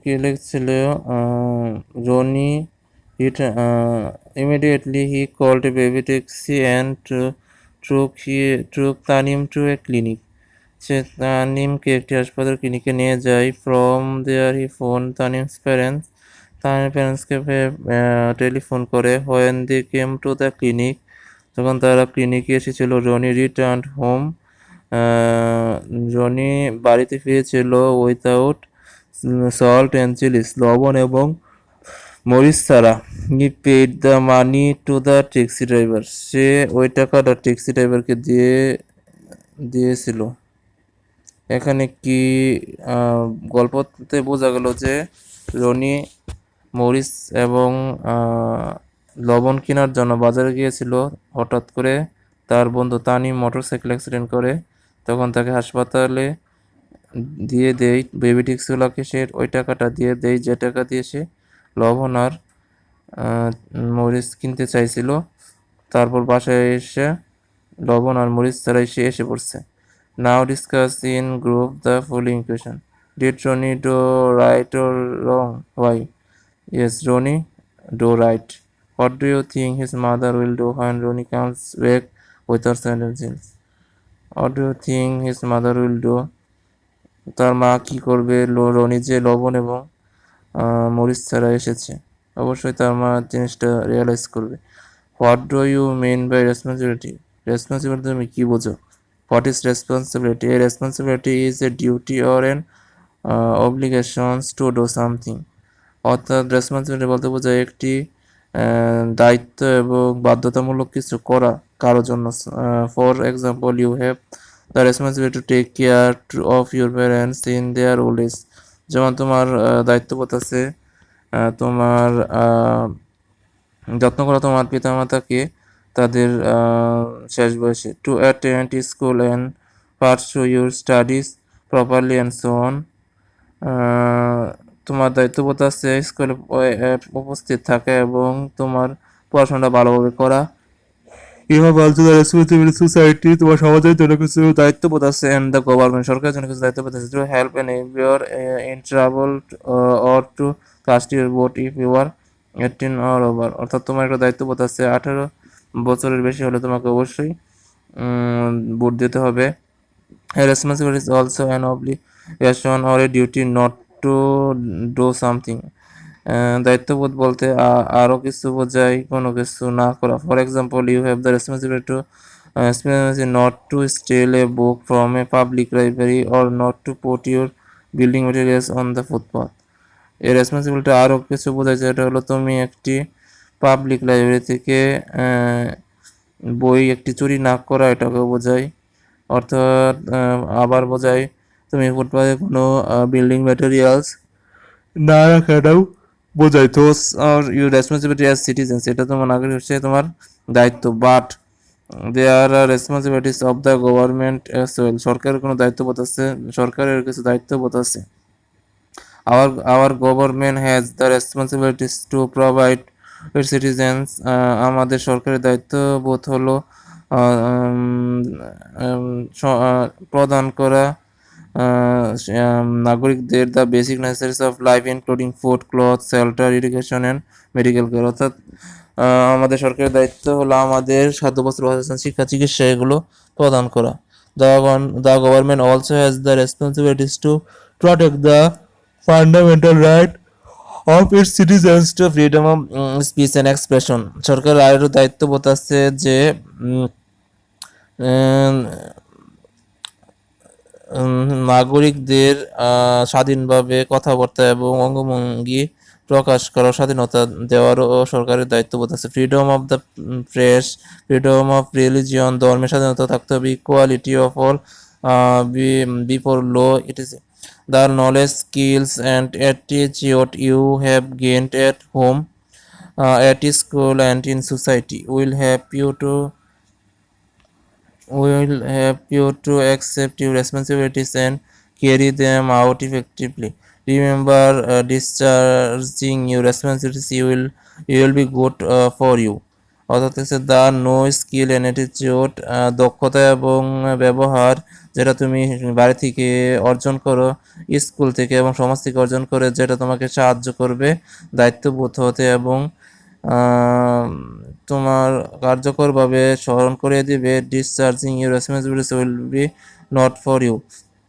কি লিখছিল Roni immediately he called a baby taxi and took Tanim to a clinic. সে তানিমকে একটি হাসপাতাল ক্লিনিকে নিয়ে যায়। From there he phone Tanim's parents. তানিমের প্যারেন্টসকে টেলিফোন করে। When they came to the clinic, যখন তারা ক্লিনিকে এসেছিল, রনি রিটার্ন হোম। রনি বাড়িতে ফিরেছিল উইথাউট সল্ট অ্যান্ড চিলিস, লবণ এবং মরিচ ছাড়া। He paid the money to the taxi driver, সে ওই টাকাটা ট্যাক্সি ড্রাইভারকে দিয়েছিল। এখানে কি গল্পতে বোঝা গেল যে রনি মরিচ এবং লবণ কেনার জন্য বাজারে গিয়েছিল। হঠাৎ করে তার বন্ধু তানিম মোটরসাইকেল অ্যাক্সিডেন্ট করে, তখন তাকে হাসপাতালে দিয়ে দেয়। বেবি টিক্সুলাকে সে ওই টাকাটা দিয়ে দেয়, যে টাকা দিয়ে সে লবণ আর মরিচ কিনতে চাইছিল। তারপর বাসায় এসে লবণ আর মরিচ ছাড়াই সে এসে পড়ছে। Now discuss in group the following question. Did Ronnie do right or wrong? Why? Yes, Ronnie do right. What do you think his mother will do when Ronnie comes back with her sentences? What do you think his mother will do? তার মা কি করবে রনি যে লবণ এবং মরিচ ছাড়া এসেছে? অবশ্যই তার মা জিনিসটা রিয়েলাইজ করবে। What do you mean by responsibility? Responsibility তুমি কি বোঝো? What is responsibility? A responsibility is a duty or an obligations to do something. অর্থাৎ রেসপন্সিবিলিটি বলতে বোঝায় একটি দায়িত্ব এবং বাধ্যতামূলক কিছু করা কারোর জন্য। For example, you have the responsibility to take care of your parents in their old age. যেমন তোমার দায়িত্ববোধ আছে তোমার যত্ন করা তোমার পিতামাতাকে তাদের শেষ বয়সে। To attend school and পারসু your studies properly and so on. তোমার দায়িত্ববোধ আছে স্কুলে উপস্থিত থাকা এবং তোমার পড়াশোনাটা ভালোভাবে করা। You have also the responsibility society, তোমার সমাজের জন্য কিছু দায়িত্ববোধ আছে। অ্যান্ড দ্য গভর্নমেন্ট, সরকারের জন্য কিছু দায়িত্ববোধ আছে। To help an your in travel or to cast your vote if you are 18 or over. অর্থাৎ তোমার একটা দায়িত্ববোধ আছে, 18 বছরের বেশি হলে তোমাকে অবশ্যই ভোট দিতে হবে। Responsibility is also an obligation or a duty not to do something. দায়িত্ববোধ বলতে আরও কিছু বোঝায় কোনো কিছু না করা। For example, you have the responsibility not to steal a book from a public library or not to put your building materials on the footpath. এই রেসপন্সিবিলিটি আরও কিছু বোঝায়, যেটা হলো তুমি একটি পাবলিক লাইব্রেরি থেকে বই একটি চুরি না করা, এটাকে বোঝায়। অর্থাৎ আবার বোঝায় তুমি ফুটপাথে কোনো বিল্ডিং ম্যাটেরিয়ালস না রাখাটাও বোঝায়। Those are your responsibility as citizens, এটা তোমার নাগরিক হচ্ছে তোমার দায়িত্ব। But there are responsibilities of the government as well, সরকারের কোনো দায়িত্ববোধ আছে, সরকারের কিছু দায়িত্ববোধ আছে। our government has the responsibilities to provide its citizens, আমাদের সরকারের দায়িত্ববোধ হলো প্রদান করা নাগরিকদের the basic necessities of life including food, cloth, shelter, education and medical care. অর্থাৎ আমাদের সরকারের দায়িত্ব হলো আমাদের খাদ্য, বস্ত্র, বাসস্থান, শিক্ষা, চিকিৎসা এগুলো প্রদান করা। The government also has the responsibilities to protect the fundamental right of its citizens to freedom of speech and expression. সরকারের আরও দায়িত্ববোধ আছে যে নাগরিকদের স্বাধীনভাবে কথাবার্তা এবং অঙ্গভঙ্গি প্রকাশ করার স্বাধীনতা দেওয়ারও সরকারের দায়িত্ববোধ আছে। Freedom of the press, freedom of religion, ধর্মের স্বাধীনতা থাকতে হবে। Equality of all before law, it is the knowledge, skills and attitude you have gained at home, at school and in society will help you to accept your responsibilities and carry them out effectively. Remember, discharging your responsibilities you will be good for you. অর্থাৎ হচ্ছে the know skill and attitude, দক্ষতা এবং ব্যবহার যেটা তুমি বাড়ি থেকে অর্জন করো, স্কুল থেকে এবং সমাজ থেকে অর্জন করে, যেটা তোমাকে সাহায্য করবে দায়িত্ববোধ হতে এবং আহ, তোমার কার্যকরভাবে স্মরণ করিয়ে দিবে। Discharging your responsibilities will be not for you,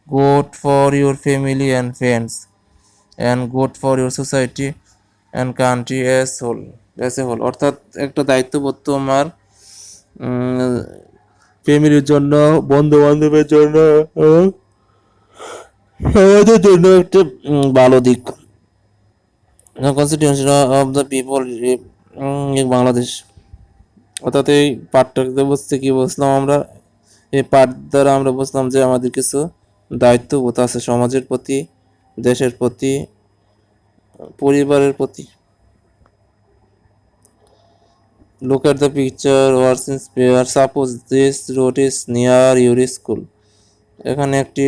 good for your family and friends and good for your society and country as a whole. অর্থাৎ একটা দায়িত্ববোধ তোমার ফ্যামিলির জন্য, বন্ধু বান্ধবের জন্য এবং সমাজের জন্য একটা ভালো দিক। Constitution of the people Bangladesh. অর্থাৎ এই পাঠটা বুঝতে কি বুঝলাম আমরা, এই পাঠ দ্বারা আমরা বুঝলাম যে আমাদের কিছু দায়িত্ববোধ আছে সমাজের প্রতি, দেশের প্রতি, পরিবারের প্রতি। Look at the picture, words in pair. Suppose this road is near your school. এখানে একটি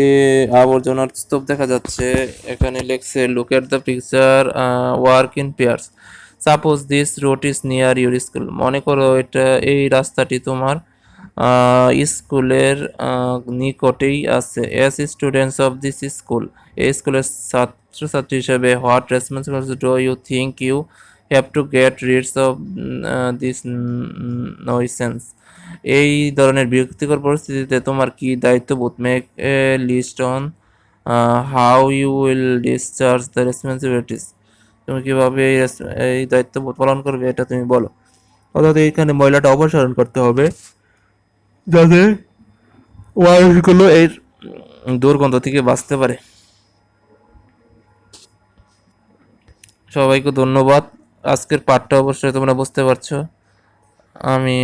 আবর্জনার স্তূপ দেখা যাচ্ছে। এখানে লেখছে look at the picture, work in pairs. Suppose this road is near your school. মনে করো এই রাস্তাটি তোমার স্কুলের নিকটেই আছে। As students of this school, এই স্কুলের ছাত্রছাত্রী হিসেবে, what responsibility do you think you have to get rids of this nuisance. এই ধরনের বিরক্তিকর পরিস্থিতিতে তোমার কি দায়িত্ববোধ? Make a list on how you will discharge the responsibilities. তুমি কিভাবে এই দায়িত্ববোধ পালন করবে এটা তুমি বলো। অর্থাৎ এইখানে ময়লাটা অপসারণ করতে হবে যাতে মানুষগুলো এর দুর্গন্ধ থেকে বাঁচতে পারে। সবাইকে ধন্যবাদ। আজকের পাঠটা অবশ্যই তোমরা বুঝতে পারছো। আমি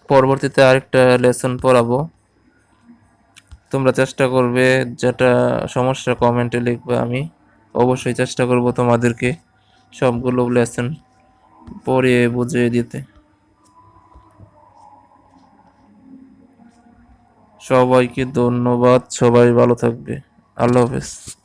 পরবর্তীতে আরেকটা লেসন পড়াবো। তোমরা চেষ্টা করবে, যেটা সমস্যা কমেন্টে লিখবে, আমি অবশ্যই চেষ্টা করব তোমাদেরকে সবগুলো লেসন পড়িয়ে বুঝিয়ে দিতে। সবাইকে ধন্যবাদ, সবাই ভালো থাকবে। আল্লাহ হাফেজ।